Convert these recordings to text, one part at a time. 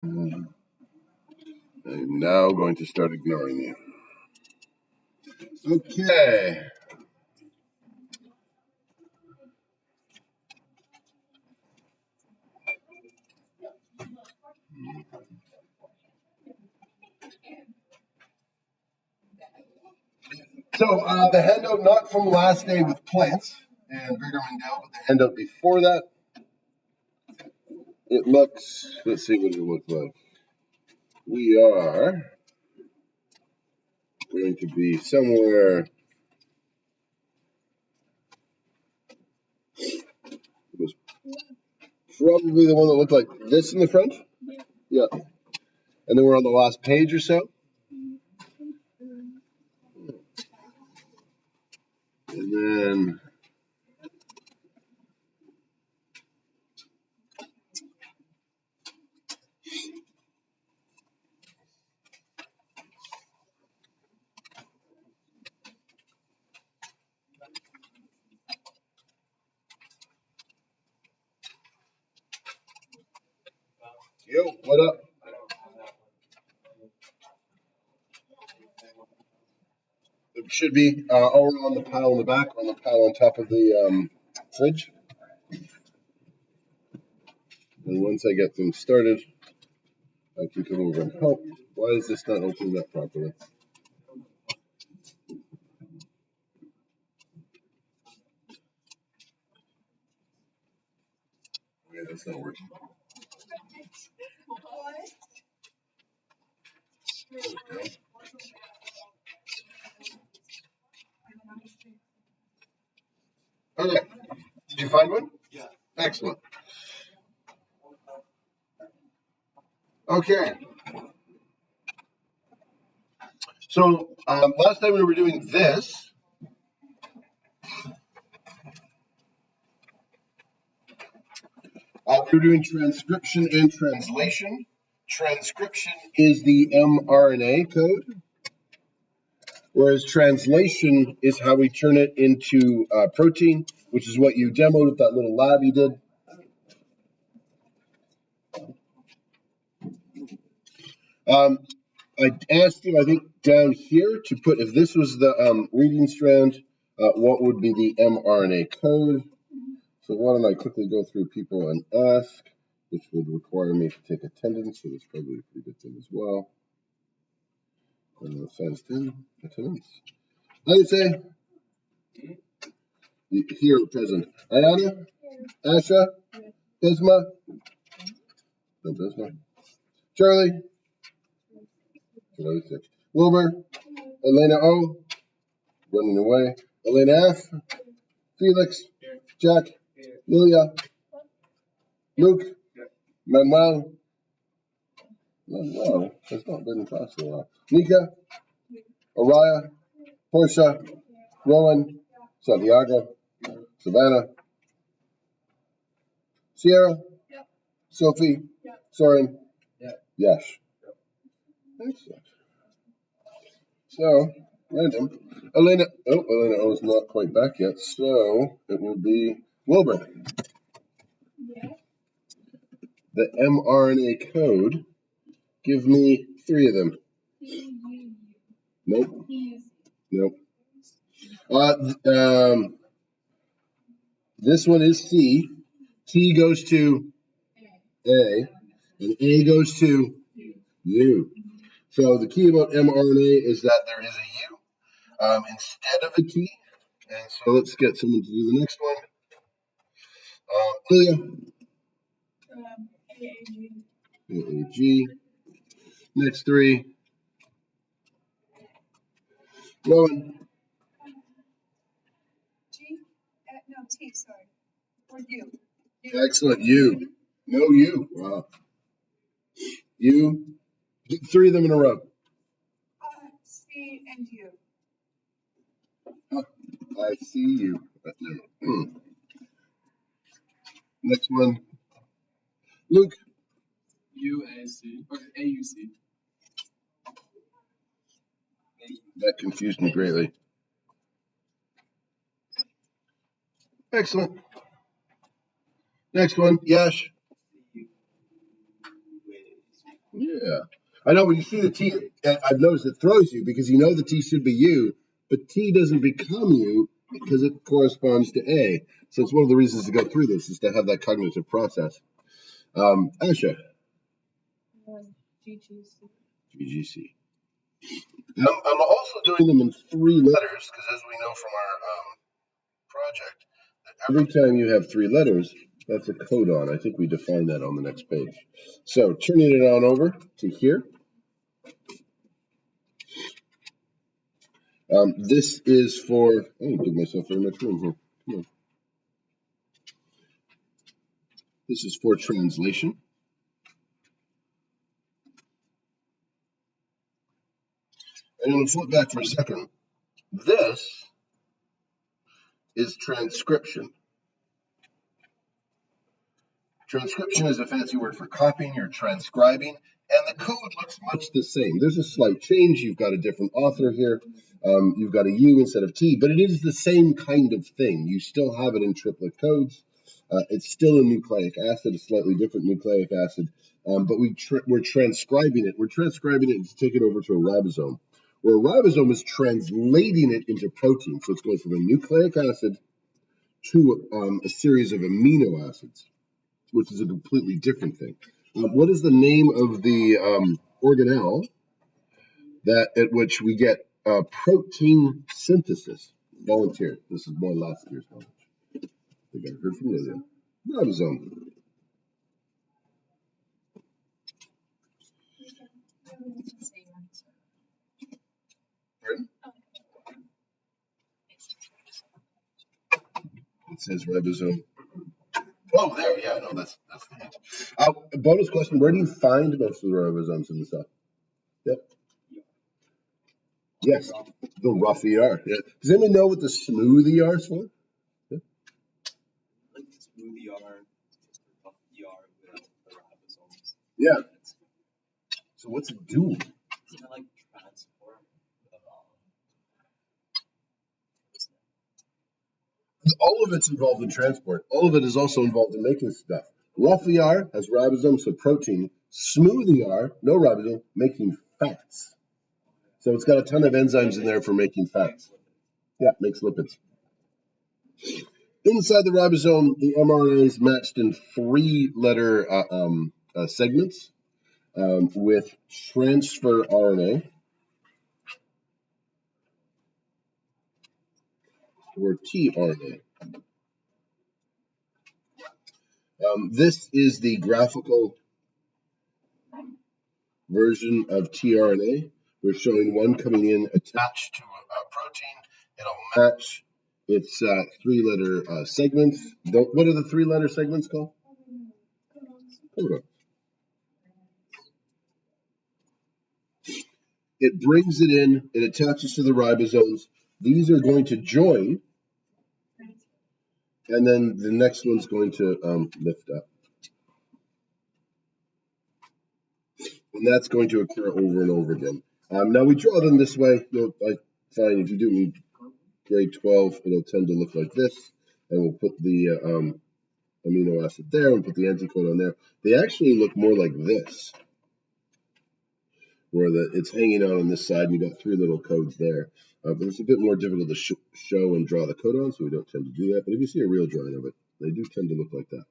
I'm now going to start ignoring you. Okay. So the handout not from last day with plants and Gregor Mendel, but the handout before that, it looks, let's see what it looks like. We are going to be somewhere, it was probably the one that looked like this in the front. Yeah. And then we're on the last page or so. And then yo, what up? It should be over on the pile in the back, on the pile on top of the fridge. And once I get them started, I can come over and help. Why is this not opening up properly? Okay, that's not working. Okay. Okay. Did you find one? Yeah. Excellent. Okay. So last time we were doing this. We were doing transcription and translation. Transcription is the mRNA code, whereas translation is how we turn it into protein, which is what you demoed at that little lab you did. I asked you, I think, down here to put, if this was the reading strand, what would be the mRNA code? So why don't I quickly go through people and ask, which would require me to take attendance, so that's probably a pretty good thing as well. Size 10, attendance. I would say, here present, Ayana, Asha, Bisma, no Bisma, Charlie, Wilbur, Elena O, running away, Elena F, Felix, Jack, Lilia, Luke, Manuel has not been in class for a while. Nika, Araya, Portia, Rowan, Santiago, Savannah, Sierra, Sophie, Soren, Yash. Excellent. So, random. Elena O is not quite back yet, so it will be Wilbur. The mRNA code, give me 3 of them. Nope. Nope. This one is C. T goes to A, and A goes to U. So the key about mRNA is that there is a U instead of a T. And so let's get someone to do the next one. Lilia. AAG. Next 3. Rowan. G? No, T, sorry. Or U. Excellent. U. No U. Wow. U. 3 of them in a row. C and U. I see you. Next one. Luke. UAC. Or AUC. That confused me greatly. Excellent. Next one. Yash. Yeah. I know when you see the T, I've noticed it throws you because you know the T should be U, but T doesn't become U because it corresponds to A. So it's one of the reasons to go through this is to have that cognitive process. Asha. GGC. I'm also doing them in 3 letters because as we know from our project, that every time you have 3 letters, that's a codon. I think we define that on the next page. So turning it on over to here. This is for, I didn't give myself very much room here. Come on. This is for translation. And I'm going to flip back for a second. This is transcription. Transcription is a fancy word for copying. You're transcribing, and the code looks much the same. There's a slight change. You've got a different author here. You've got a U instead of T, but it is the same kind of thing. You still have it in triplet codes. It's still a nucleic acid, a slightly different nucleic acid, but we're transcribing it. We're transcribing it to take it over to a ribosome, where a ribosome is translating it into protein. So it's going from a nucleic acid to a series of amino acids, which is a completely different thing. What is the name of the organelle that at which we get protein synthesis? Volunteer. This is more last year's knowledge. I think I heard from Lydia. Ribosome. Pardon? It says ribosome. Oh, there, yeah, no, that's the hint. Bonus question: where do you find most of the ribosomes in the cell? Yep. Yes, the rough ER. Yeah. Does anyone know what the smooth ER is for? Yeah. Like the smooth ER, just the rough ER without the ribosomes. Yeah. So what's it do? Isn't it like transport All of it's involved in transport. All of it is also involved in making stuff. Rough ER has ribosomes, so protein. Smooth ER, no ribosome, making fats. So it's got a ton of enzymes in there for making fats. Yeah, makes lipids. Inside the ribosome, the mRNA is matched in 3-letter segments with transfer RNA or tRNA. This is the graphical version of tRNA. We're showing one coming in attached to a protein. It'll match its 3-letter segments. What are the 3-letter segments called? Codons. It brings it in. It attaches to the ribosomes. These are going to join, and then the next one's going to lift up. And that's going to occur over and over again. Now we draw them this way. I find if you do it in grade 12, it'll tend to look like this. And we'll put the amino acid there and put the anticodon there. They actually look more like this, where it's hanging out on this side and you've got 3 little codes there. But it's a bit more difficult to show and draw the codon, so we don't tend to do that. But if you see a real drawing of it, they do tend to look like that.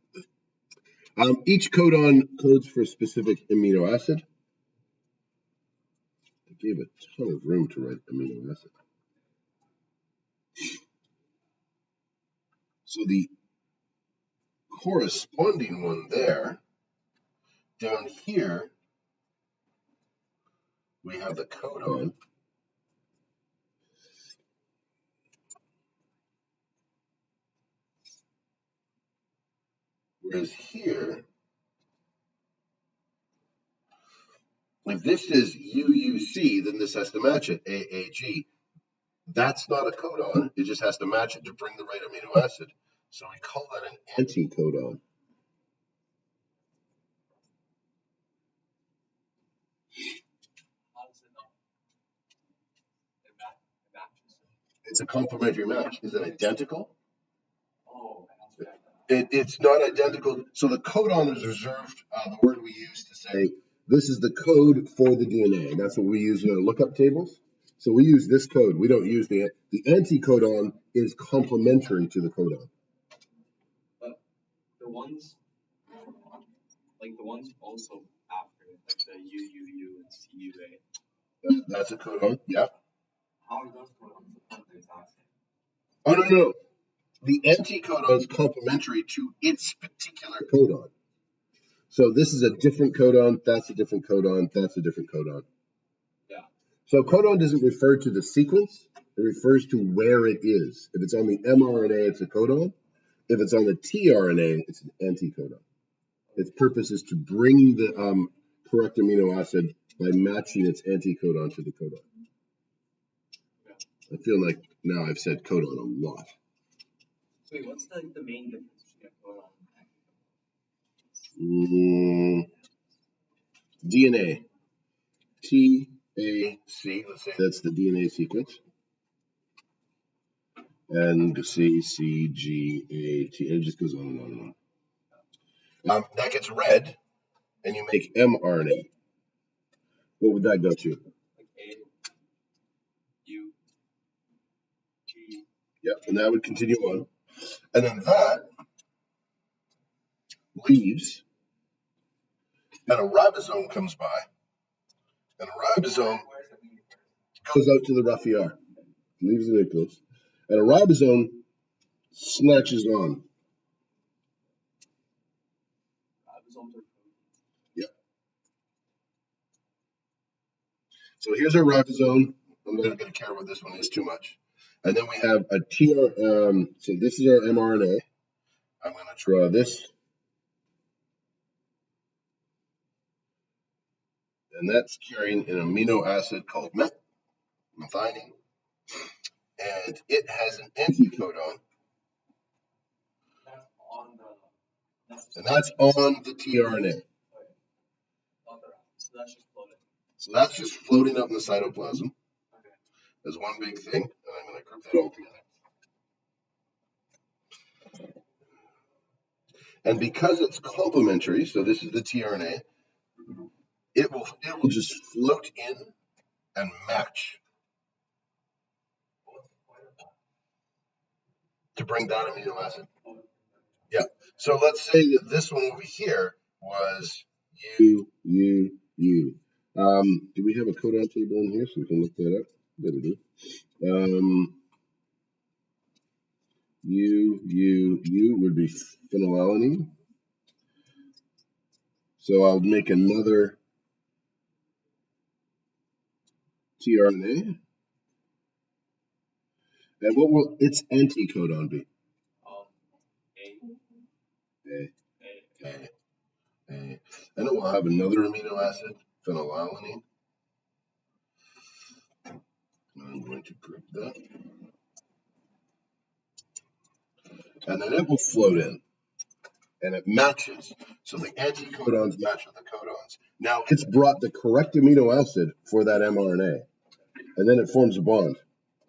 Each codon codes for a specific amino acid. I gave a ton of room to write amino acid. So the corresponding one there, down here, we have the codon. Whereas here, if this is UUC, then this has to match it, AAG. That's not a codon. It just has to match it to bring the right amino acid. So we call that an anticodon. How does it know? It matches. It's a complementary match. Is it identical? Oh, It's not identical. So the codon is reserved, the word we use to say This is the code for the DNA, and that's what we use in our lookup tables. So we use this code. We don't use the anticodon is complementary to the codon. But the ones also after, like the UUU and CUA. That's a codon, yeah. How are those codons the exact same? Oh, no. The anticodon is complementary to its particular codon. So this is a different codon, that's a different codon, that's a different codon. Yeah. So codon doesn't refer to the sequence, it refers to where it is. If it's on the mRNA, it's a codon. If it's on the tRNA, it's an anticodon. Its purpose is to bring the correct amino acid by matching its anticodon to the codon. I feel like now I've said codon a lot. So wait, what's the main difference between a codon and DNA. TAC, let's say that's the DNA sequence. And CCGAT, it just goes on and on and on. That gets read, and you make mRNA. What would that go to? like A, U, G. Yep, and that would continue on. And then that leaves, and a ribosome comes by, and a ribosome goes out to the rough ER, leaves the nucleus, and a ribosome snatches on. Ribosomes are proteins. Yep. So here's our ribosome. I'm not going to care what this one is too much. And then we have a so this is our mRNA. I'm going to draw this. And that's carrying an amino acid called methionine. And it has an anticodon. And that's on the tRNA. So that's just floating. So that's just floating up in the cytoplasm. Okay. As one big thing. And I'm going to group that all together. And because it's complementary, so this is the tRNA, it will just float in and match to bring that amino acid. Yeah. So let's say that this one over here was U. Do we have a codon table in here so we can look that up? There we do. U would be phenylalanine. So I'll make another tRNA. And what will its anticodon be? A. And it will have another amino acid, phenylalanine. I'm going to group that. And then it will float in. And it matches. So the anticodons match with the codons. Now it's brought the correct amino acid for that mRNA. And then it forms a bond.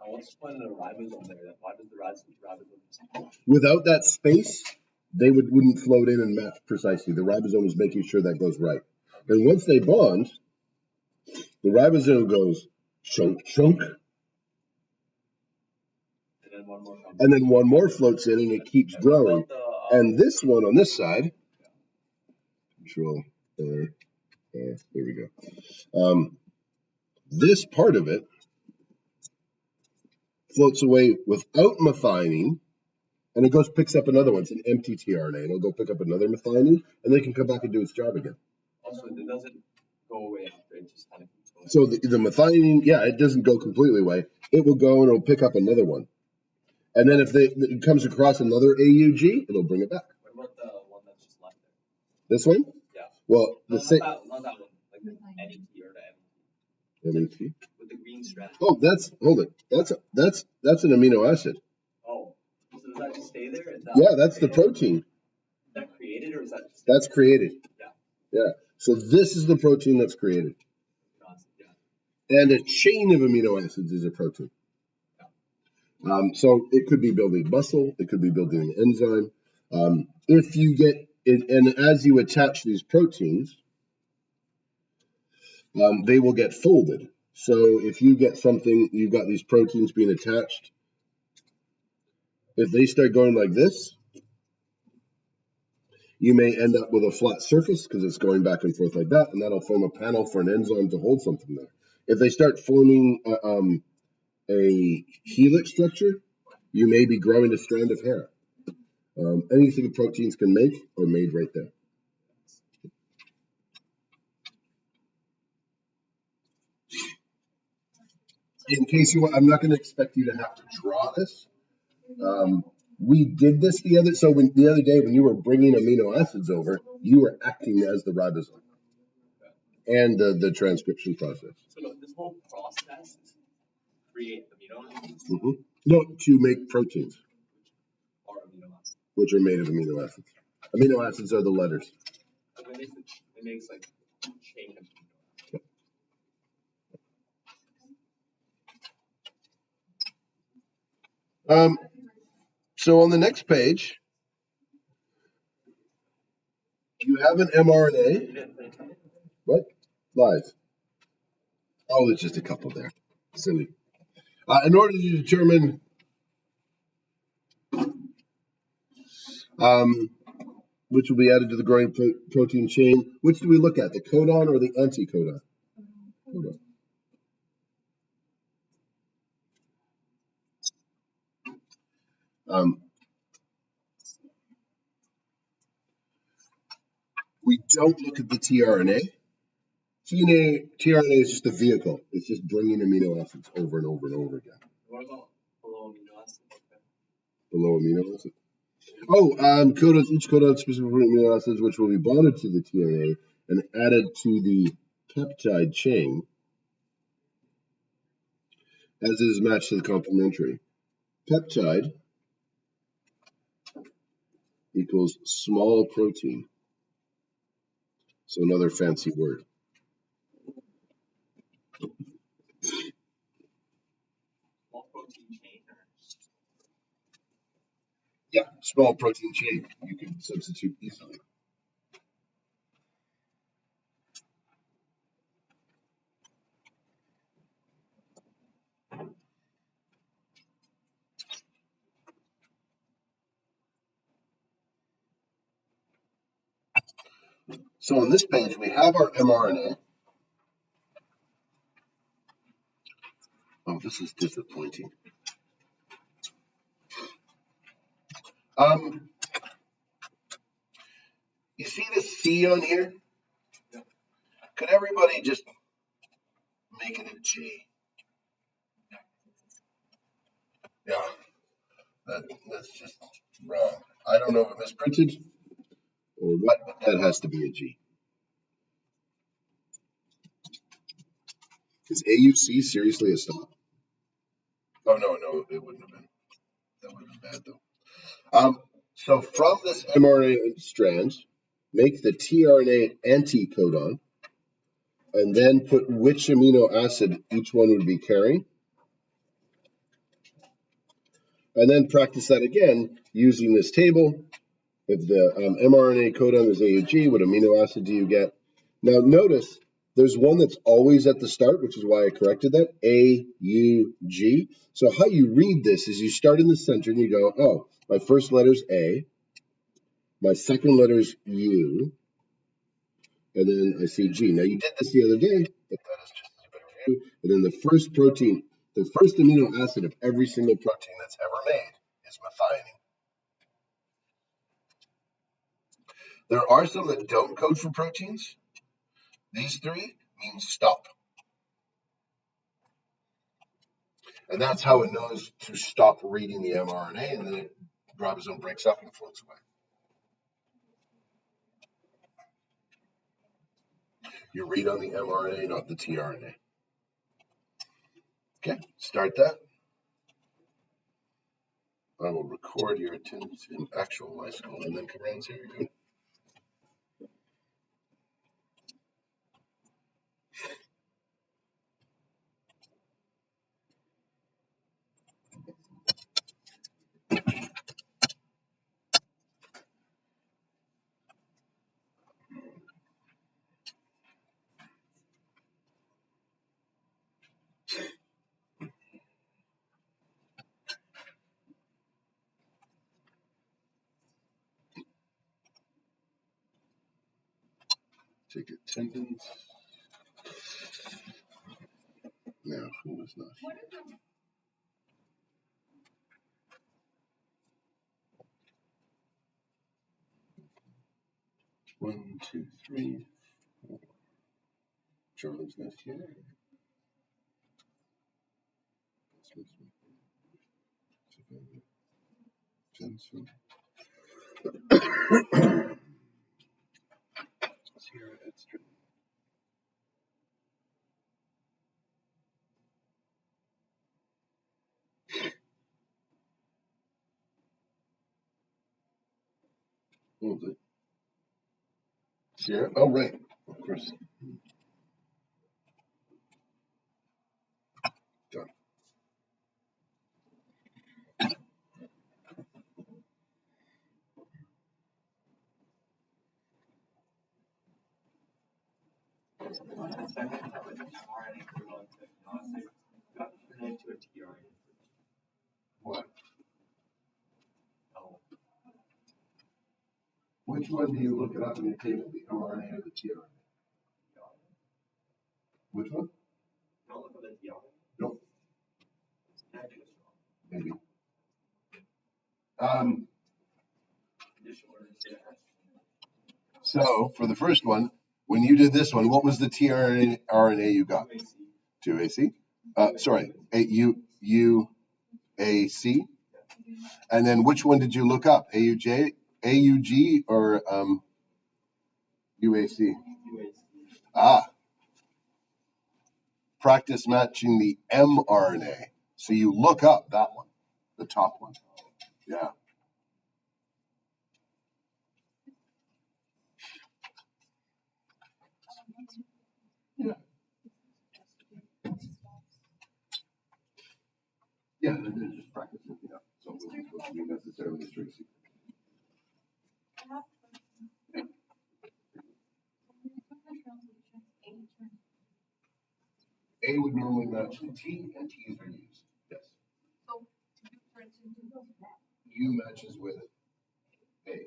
Now what's the point of the ribosome there? Why does the ribosome? Without that space, they wouldn't float in and match precisely. The ribosome is making sure that goes right. And once they bond, the ribosome goes chunk, chunk. And then one more floats in and it keeps growing. And this one on this side, control, there we go. This part of it floats away without methionine, and it picks up another one. It's an empty tRNA, and it'll go pick up another methionine, and they can come back and do its job again. Also, it doesn't go away after it just kind of keeps going. So the methionine, yeah, it doesn't go completely away. It will go and it'll pick up another one. And then if it comes across another AUG, it'll bring it back. What about the one that's just left there? This one? Yeah. Well, not that one. Like the NET or the MET. With the green strand. Oh, hold it. That's an amino acid. Oh, so does that just stay there? Yeah, that's the protein. Is that created or is that just? That's created. Yeah. Yeah. So this is the protein that's created. Yeah. And a chain of amino acids is a protein. So it could be building muscle, it could be building an enzyme. If you get it, and as you attach these proteins, they will get folded. So if you get something, you've got these proteins being attached. If they start going like this, you may end up with a flat surface because it's going back and forth like that, and that'll form a panel for an enzyme to hold something there. If they start forming a helix structure, you may be growing a strand of hair. Anything proteins can make are made right there. In case you want, I'm not going to expect you to have to draw this. We did this the other day when you were bringing amino acids over, you were acting as the ribosome and the transcription process. So this whole process is create amino acids. No, to make proteins, Or amino acids. which are made of amino acids. Amino acids are the letters. It makes like chain of So on the next page, you have an mRNA. What? Lies. Oh, there's just a couple there. Silly. In order to determine which will be added to the growing protein chain, which do we look at, the codon or the anticodon? Codon. We don't look at the tRNA. tRNA is just a vehicle. It's just bringing amino acids over and over and over again. What about below amino acids? Below amino acids. Oh, codons, each codon specific amino acids, which will be bonded to the tRNA and added to the peptide chain, as it is matched to the complementary. Peptide equals small protein. So another fancy word. Small protein chain. Yeah, small protein chain. You can substitute easily. So on this page, we have our mRNA. Oh, this is disappointing. You see the C on here? Could everybody just make it a G? Yeah, that's just wrong. I don't know if it misprinted or what, but that has to be a G. Is AUC seriously a stop? Oh, no, it wouldn't have been. That would have been bad, though. So from this mRNA strand, make the tRNA anticodon, and then put which amino acid each one would be carrying. And then practice that again using this table. If the mRNA codon is AUG, what amino acid do you get? Now notice there's one that's always at the start, which is why I corrected that, AUG. So how you read this is you start in the center and you go, oh, my first letter's A, my second letter's U, and then I see G. Now you did this the other day, but that is just a better view. And then the first protein, the first amino acid of every single protein that's ever made is methionine. There are some that don't code for proteins. These three mean stop. And that's how it knows to stop reading the mRNA, and then the ribosome breaks up and floats away. You read on the mRNA, not the tRNA. Okay, start that. I will record your attendance in actual my school and then come around and say you're good. Take attendance. No, who was not here? One, two, three, four. Charlie's not here. Jensen. Sierra Edstrom. What was it? Sierra? Oh, right. Of course. Done. What? Which one do you look it up in your table, the mRNA or the tRNA? Which one? Nope. Maybe. So for the first one, when you did this one, what was the tRNA you got? 2AC? Sorry, UAC? And then which one did you look up? AUG or UAC? Ah, practice matching the mRNA. So you look up that one, the top one. Yeah. Yeah. Yeah, and then just practice looking up. So it wasn't supposed to be necessarily a strict secret. A would normally match the T, and T's are used. Yes. U matches with A.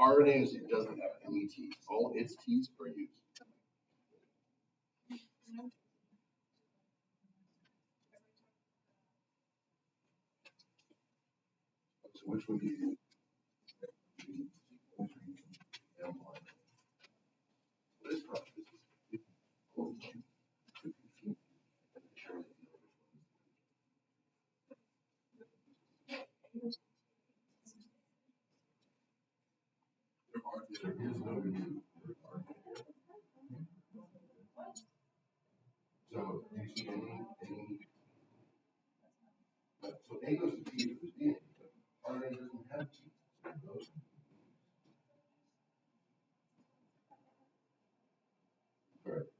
RNA doesn't have any T's. All its T's are used. So which one do you use? This process is there is no U. So do you see any so A goes to T for DNA, but RNA doesn't have T. Correct.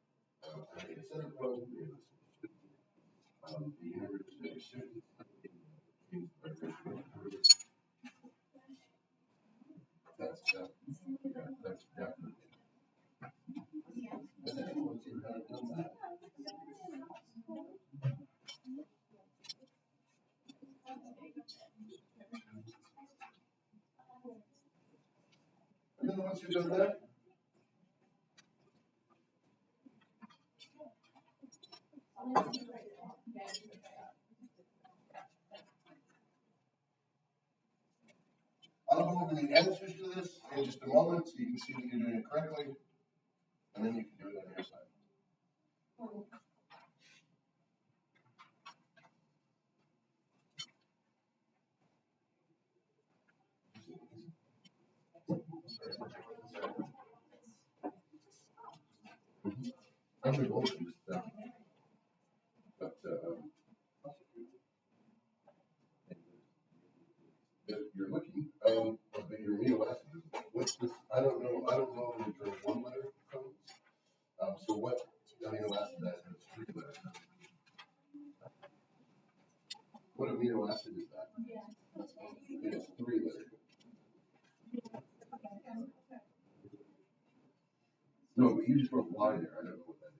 Instead of rows, the universe is shifted. That's definitely. And then once you've done that, and then once you've done that, I'll go over the answers to this in just a moment so you can see that you're doing it correctly, and then you can do it on your side. I'm going to go over this stuff, but you're looking, but your amino acid, what's this? I don't know if there's one letter codes. So what amino acid that has three letter codes? What amino acid is that? It's three letter code. No, but you just wrote Y there. I don't know what that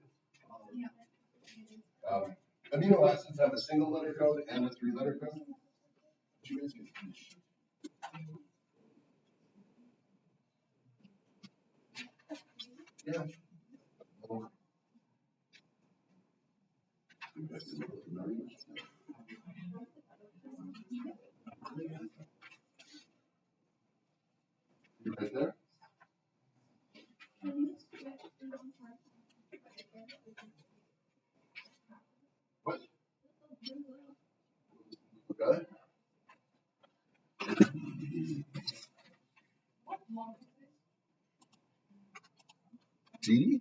is. Amino acids have a single letter code and a three letter code. Yeah. You right there? What? Got it? CD?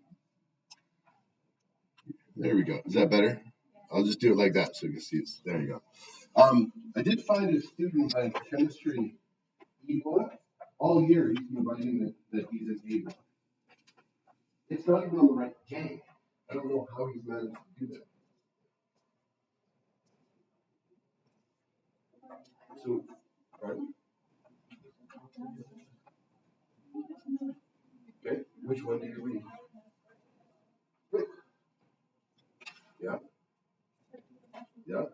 There we go. Is that better? I'll just do it like that so you can see it. There you go. I did find a student in chemistry E1. All year he's been writing that he's an A1. It's not even on the right day. I don't know how he's managed to do that. So, pardon? Okay, which one do you read? Quick. Yeah, yeah.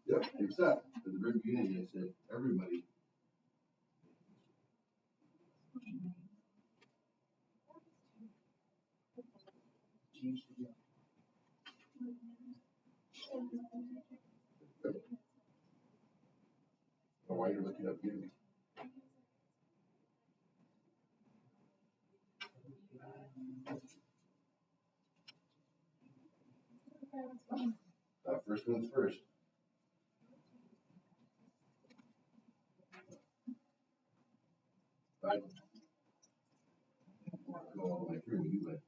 Yeah, except at the very beginning, I said everybody. Oh, why are you looking up you? First one's first. Right? Go all the way through. You went,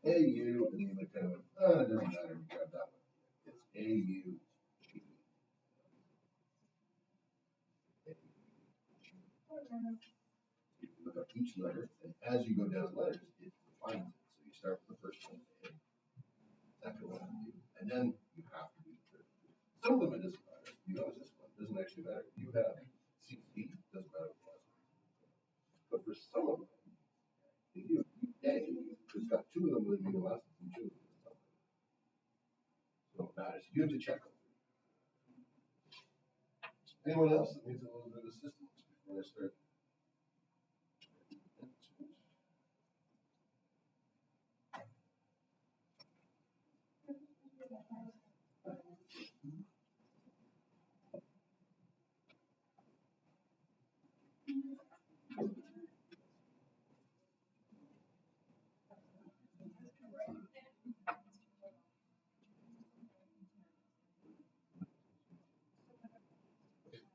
hey, you, and you looked at it, it doesn't matter. We got that one. It's A-U. You look up each letter, and as you go down letters, it defines it. So you start with the first one, A, second one, U, and then you have to do the third. Some of them it doesn't matter. You notice this one doesn't actually matter. You have C, doesn't matter what it was. But for some of them, if you A, it's got two of them that mean less than two. So it matters. You have to check them. Anyone else that needs a little bit of assistance before I start?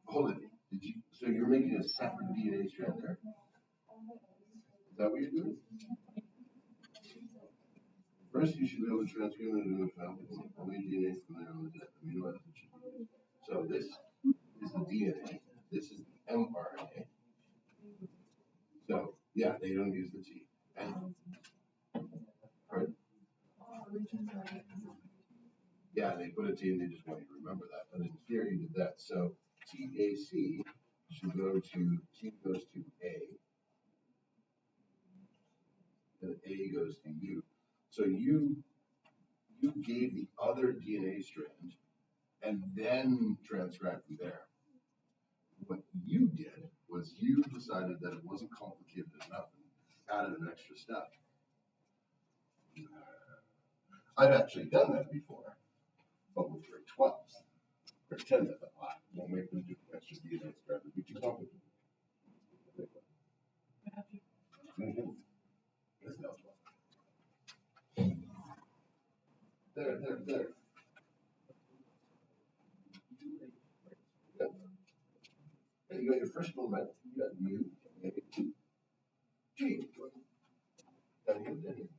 Hold it. Did you? So you're making a separate DNA strand there? Is that what you're doing? First, you should be able to transcribe it into a file. Only DNA from there on the amino acid should be. So this is the DNA. This is the mRNA. So yeah, they don't use the T. And, right? Yeah, they put a T and they just want you to remember that. But in here, you did that. So TAC should go to T goes to A, and A goes to U. So you gave the other DNA strand and then transcribed from there. What you did was you decided that it wasn't complicated enough and added an extra step. I've actually done that before, but with grade 12s. Grade 10s, I thought, won't make them do extra DNA strand. It'd be too complicated. Mm-hmm. There. Yeah. And you got your first one, right? You got U, A, G. Down here, down here.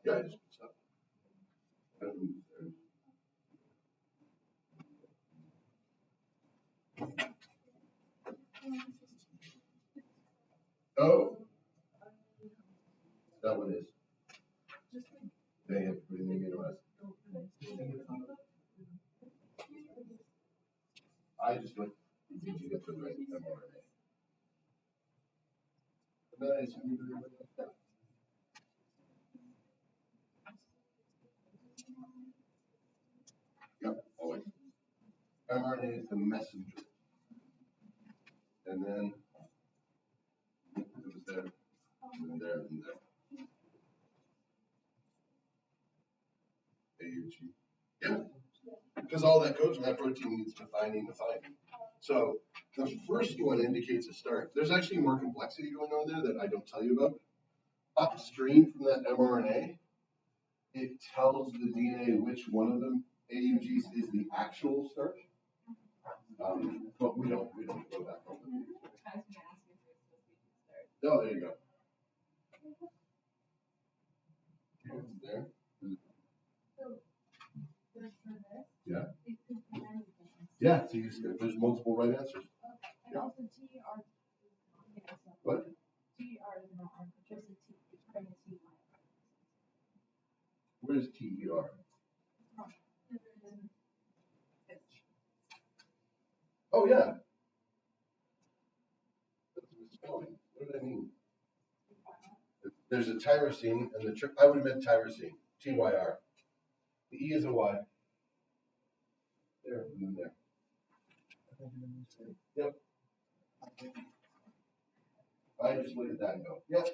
Yeah, I just mixed up. Oh, that one is. They have to put in the amino acid. I just went, did you get the right mRNA? And then I assume you were like that. Yep, always. mRNA is the messenger. and then it was there, and then there, and there. AUG. Yeah, because all that codes from that protein needs methionine. So the first one indicates a start. There's actually more complexity going on there that I don't tell you about. Upstream from that mRNA, it tells the DNA which one of them AUGs is the actual starch. But we don't go that far. Oh, there you go. There. Yeah. Yeah, so you, there's multiple right answers. Yeah. What? Where's TER? Oh, yeah. That's misspelling. What did I mean? There's a tyrosine, and I would have meant tyrosine. TYR. The E is a Y. There, and then there. Yep. I just look at that and go, yep.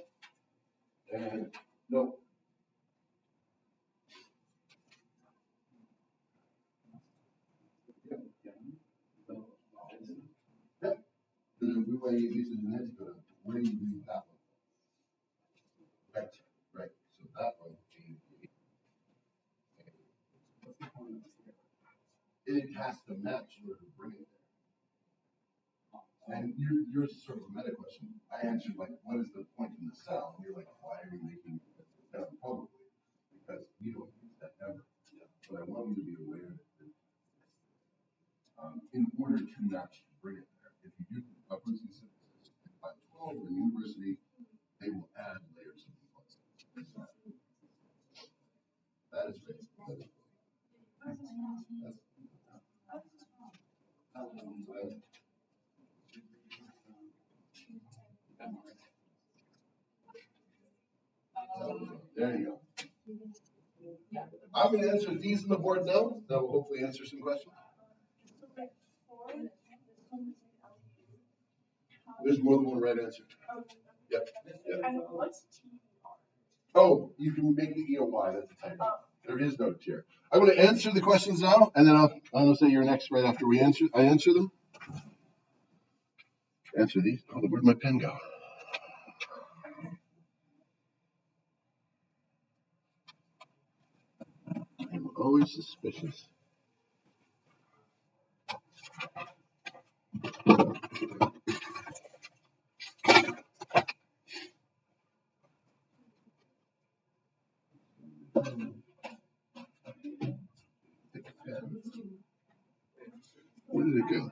And no. Yep. Yep. And then where you use it in the next one, where do you read that one? Right, right. So that one, it has to match in order to bring it there. And yours is sort of a meta question. I answered like, what is the point in the cell? And you're like, why are you making that publicly? Because you don't use that ever. But I want you to be aware that in order to match to bring it there, if you do a protein synthesis by 12 or university, they will add layers of complexity. That is great. There you go. I'm going to answer these on the board now. That will hopefully answer some questions. There's more than one right answer. Yep. Oh, you can make the E or Y. That's a typo. There is no tier. I'm going to answer the questions now, and then I'll say you're next right after I answer them. Answer these. Oh, where'd my pen go? I'm always suspicious. Where did it go?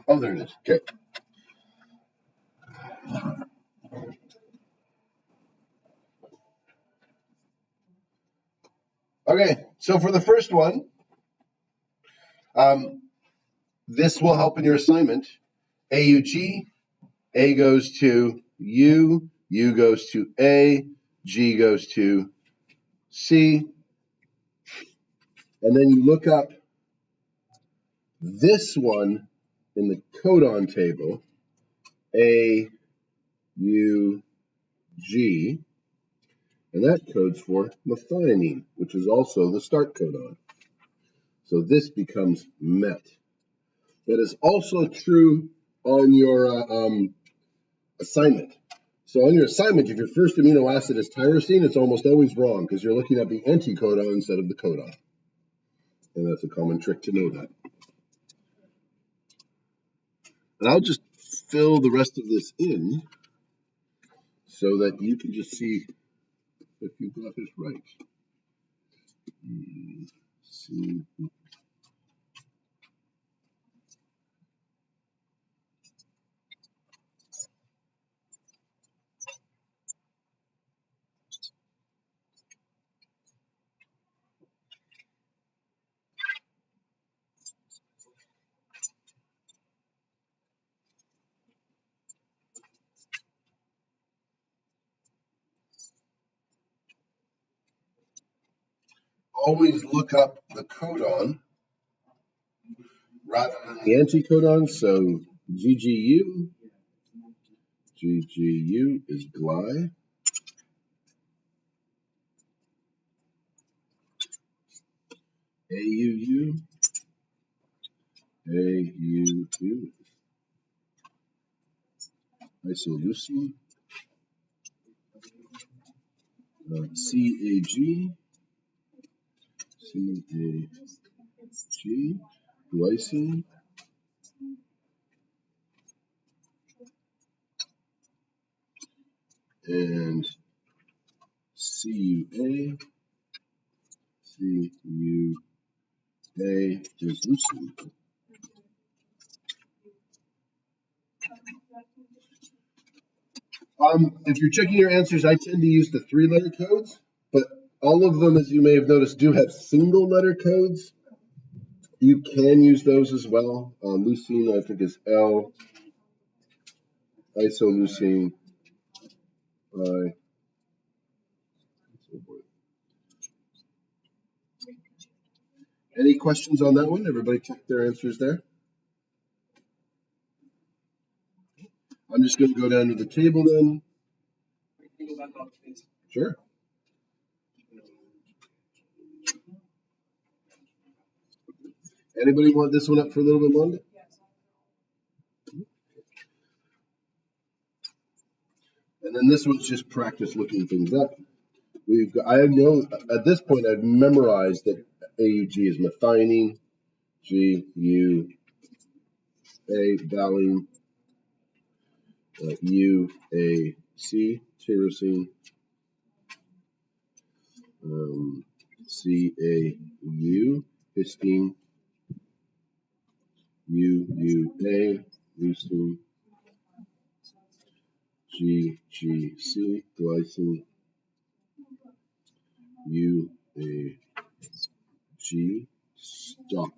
Oh, there it is. Okay. Okay, so for the first one, this will help in your assignment. AUG, A goes to U, U goes to A, G goes to C, and then you look up this one in the codon table, A, U, G, and that codes for methionine, which is also the start codon. So this becomes met. That is also true on your assignment. So on your assignment, if your first amino acid is tyrosine, it's almost always wrong because you're looking at the anticodon instead of the codon. And that's a common trick to know that. And I'll just fill the rest of this in so that you can just see if you got this right. See. always look up the codon rather than the anticodon. So GGU is gly. AUU isoleucine. CAG glycine. And CUA is leucine. If you're checking your answers, I tend to use the 3-letter codes, but all of them, as you may have noticed, do have single-letter codes. You can use those as well. Leucine, I think, is L. Isoleucine, I. Any questions on that one? Everybody check their answers there. I'm just going to go down to the table then. Can you go back up, please? Sure. Anybody want this one up for a little bit longer? And then this one's just practice looking things up. I know at this point I've memorized that AUG is methionine, GUA valine, UAC tyrosine, CAU histine, UUA leucine, GGC glycine, UAG stop,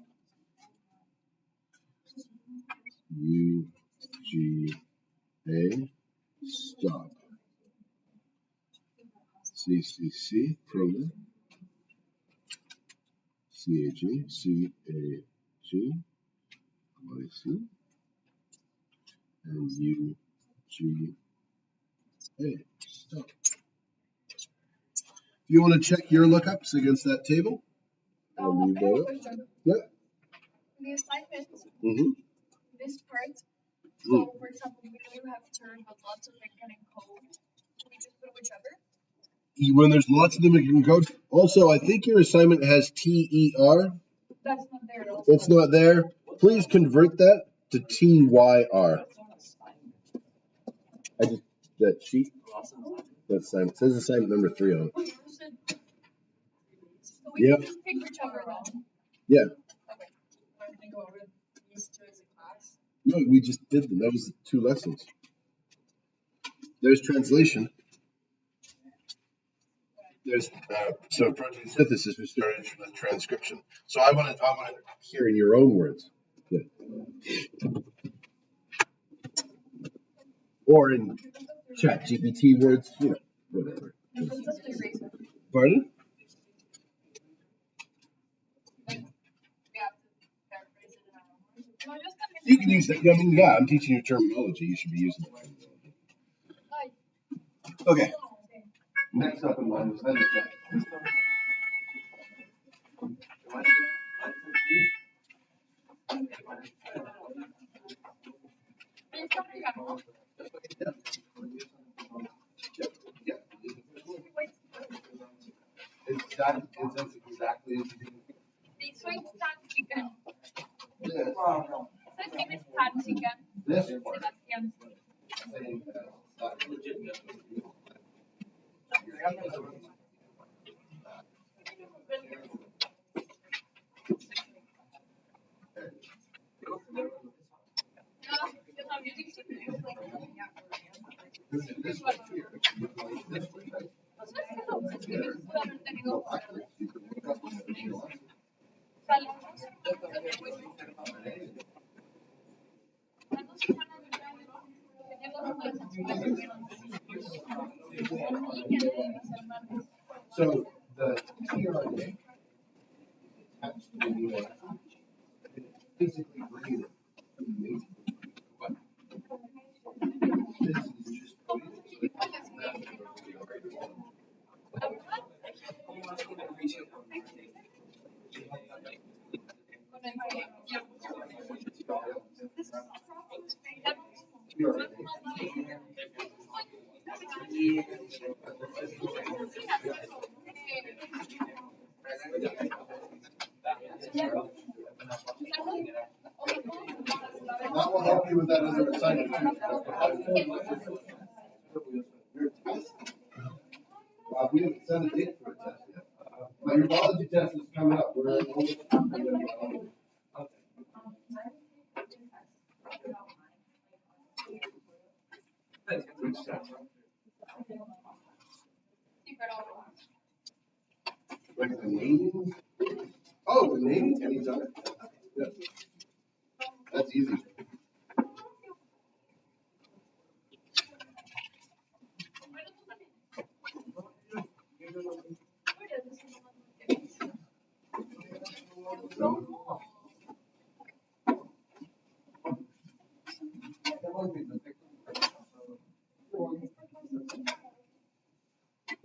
UGA stop, CCC proline, CAG glycine, and UGA stop. If you want to check your lookups against that table, I'll leave that up. Yeah. The assignment, Mm-hmm. this part, so for example, we know you have term with lots of things getting code. Can we just put whichever? When there's lots of them, you can code. Also, I think your assignment has TER. That's not there at all. It's not there. Please convert that to TYR. I just that sheet. That assignment it says assignment number 3 on it. So we Yep. can just pick whichever then. Yeah. Okay. I'm gonna go over these two as a class. No, we just did them. That was 2 lessons. There's translation. There's so protein synthesis. We started with transcription. So I want to hear in your own words. Yeah. Or in ChatGPT words, whatever. Pardon? You can use that. I mean, yeah, I'm teaching you terminology. You should be using it. Okay. Next up in line is Edison. It's exactly as you this part. This one here. This way, right? No, actually, you can look up on the visual. So the tRNA Physically bring it. But this is just. That will help you with that other assignment. We didn't set a date for a test yet. But your biology test is coming up. We're almost. Like the naming? Oh, the naming, can you done it? Yes. That's easy.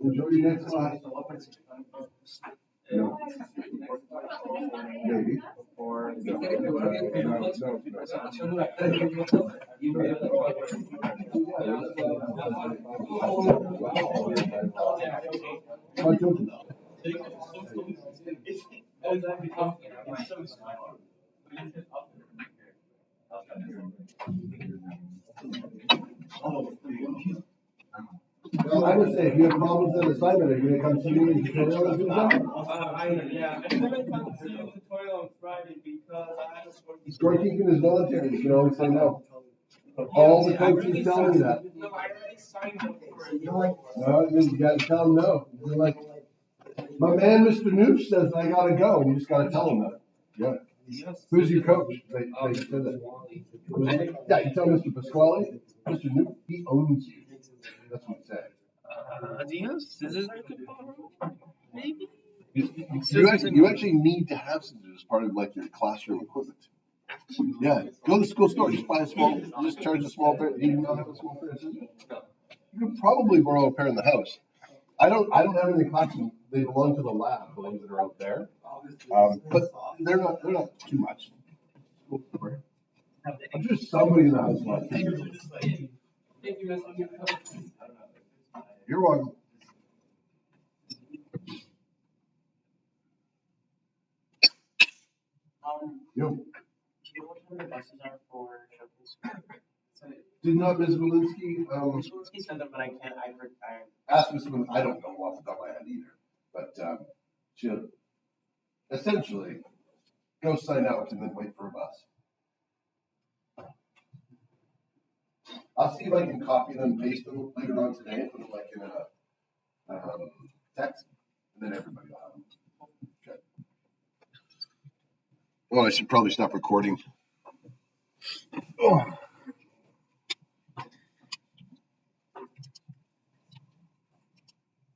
Enjoy your next class. No. Maybe. Or. Well, I would say if you have problems with the assignment, are you gonna come see me in tutorial and do something? Yeah, I haven't come to the tutorial on Friday because I had a Scorekeeping is military, you can always say no. All the coaches tell me that. No, I already signed up for it. No, you gotta tell them no. You're like, my man, Mr. Noosh says I gotta go, and you just gotta tell him that. Yeah. Who's your coach? They said that. Yeah, you tell Mr. Pasquale, Mr. Noosh, he owns you. That's what he said. Do you have scissors I could borrow? Maybe? You actually need to have scissors as part of like your classroom equipment. Yeah, go to the school store, just buy a small, just charge a small pair, do you not have a small pair of scissors? You could probably borrow a pair in the house. I don't have any in the classroom, they belong to the lab, the ones that are out there. But they're not too much. I'm sure somebody in the house wants to. You're welcome. Yo. Do you know what time the buses are for Showcase? Did not Ms. Walensky, He sent them, but I ask Ms. Walensky, I don't know off the top of my head either, but, she'll essentially go sign out and then wait for a bus. I'll see if I can copy them, paste them later on today, put them like in a, text, and then everybody will have them. Okay. Well, I should probably stop recording. Oh.